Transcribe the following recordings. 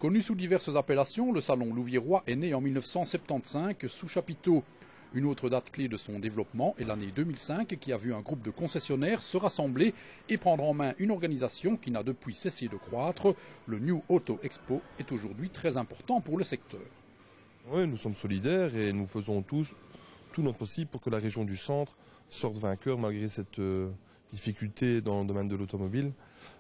Connu sous diverses appellations, le salon louviérois est né en 1975 sous chapiteau. Une autre date clé de son développement est l'année 2005 qui a vu un groupe de concessionnaires se rassembler et prendre en main une organisation qui n'a depuis cessé de croître. Le New Auto Expo est aujourd'hui très important pour le secteur. Oui, nous sommes solidaires et nous faisons tout notre possible pour que la région du centre sorte vainqueur malgré cette difficulté dans le domaine de l'automobile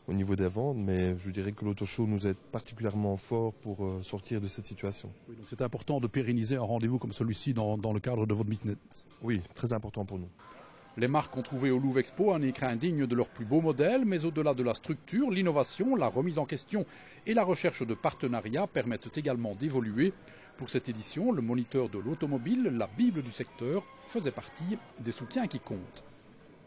au niveau des ventes. Mais je dirais que l'Auto-Show nous aide particulièrement fort pour sortir de cette situation. Oui, donc c'est important de pérenniser un rendez-vous comme celui-ci dans le cadre de votre business. Oui, très important pour nous. Les marques ont trouvé au Louvre Expo un écrin digne de leur plus beau modèle, mais au-delà de la structure, l'innovation, la remise en question et la recherche de partenariats permettent également d'évoluer. Pour cette édition, le moniteur de l'automobile, la Bible du secteur, faisait partie des soutiens qui comptent.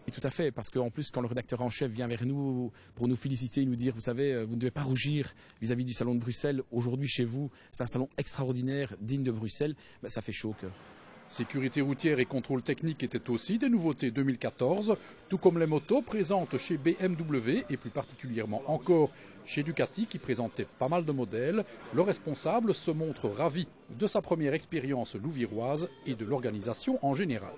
Et tout à fait, parce qu'en plus, quand le rédacteur en chef vient vers nous pour nous féliciter, nous dire, vous savez, vous ne devez pas rougir vis-à-vis du salon de Bruxelles, aujourd'hui chez vous, c'est un salon extraordinaire, digne de Bruxelles, ben, ça fait chaud au cœur. Sécurité routière et contrôle technique étaient aussi des nouveautés 2014, tout comme les motos présentes chez BMW et plus particulièrement encore chez Ducati qui présentait pas mal de modèles. Le responsable se montre ravi de sa première expérience louviéroise et de l'organisation en général.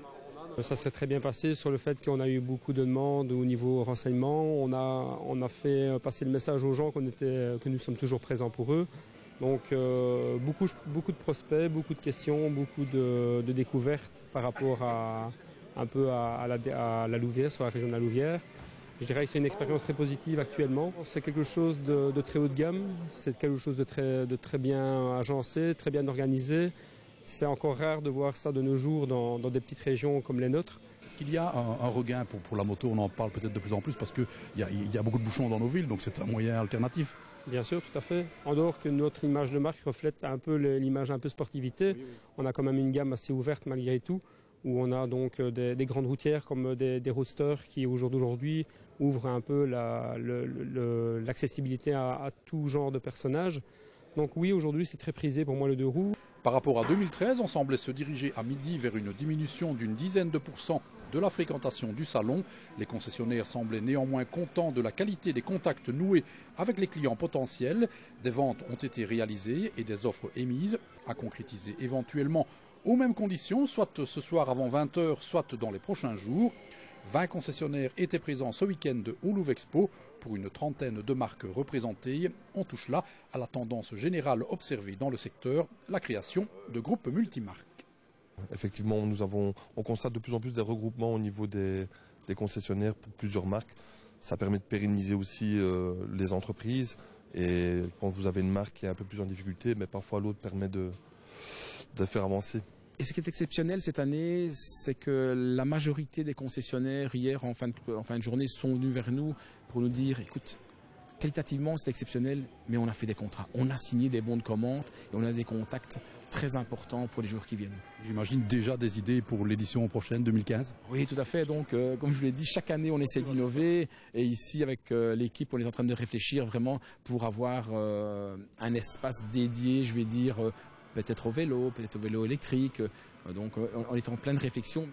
Ça s'est très bien passé sur le fait qu'on a eu beaucoup de demandes au niveau renseignement. On a fait passer le message aux gens que nous sommes toujours présents pour eux. Donc beaucoup de prospects, beaucoup de questions, beaucoup de découvertes par rapport à la Louvière, sur la région de la Louvière. Je dirais que c'est une expérience très positive actuellement. C'est quelque chose de très haut de gamme, c'est quelque chose de très bien agencé, très bien organisé. C'est encore rare de voir ça de nos jours dans des petites régions comme les nôtres. Est-ce qu'il y a un regain pour la moto? On en parle peut-être de plus en plus parce qu'il y a beaucoup de bouchons dans nos villes, donc c'est un moyen alternatif. Bien sûr, tout à fait. En dehors que notre image de marque reflète un peu l'image un peu sportivité, oui. On a quand même une gamme assez ouverte malgré tout, où on a donc des grandes routières comme des roadsters qui au jour d'aujourd'hui ouvrent un peu l'accessibilité à tout genre de personnages. Donc oui, aujourd'hui c'est très prisé pour moi le 2 roues. Par rapport à 2013, on semblait se diriger à midi vers une diminution d'une dizaine de % de la fréquentation du salon. Les concessionnaires semblaient néanmoins contents de la qualité des contacts noués avec les clients potentiels. Des ventes ont été réalisées et des offres émises à concrétiser éventuellement aux mêmes conditions, soit ce soir avant 20 h, soit dans les prochains jours. 20 concessionnaires étaient présents ce week-end au Louvre Expo pour une trentaine de marques représentées. On touche là à la tendance générale observée dans le secteur, la création de groupes multimarques. Effectivement, on constate de plus en plus des regroupements au niveau des concessionnaires pour plusieurs marques. Ça permet de pérenniser aussi les entreprises. Et quand vous avez une marque qui est un peu plus en difficulté, mais parfois l'autre permet de faire avancer. Et ce qui est exceptionnel cette année, c'est que la majorité des concessionnaires, hier en fin de journée, sont venus vers nous pour nous dire, écoute, qualitativement c'est exceptionnel, mais on a fait des contrats, on a signé des bons de commande et on a des contacts très importants pour les jours qui viennent. J'imagine déjà des idées pour l'édition prochaine, 2015 ? Oui, tout à fait. Donc, comme je vous l'ai dit, chaque année on essaie d'innover et ici avec l'équipe, on est en train de réfléchir vraiment pour avoir un espace dédié, je vais dire, peut-être au vélo électrique. Donc on est en pleine réflexion.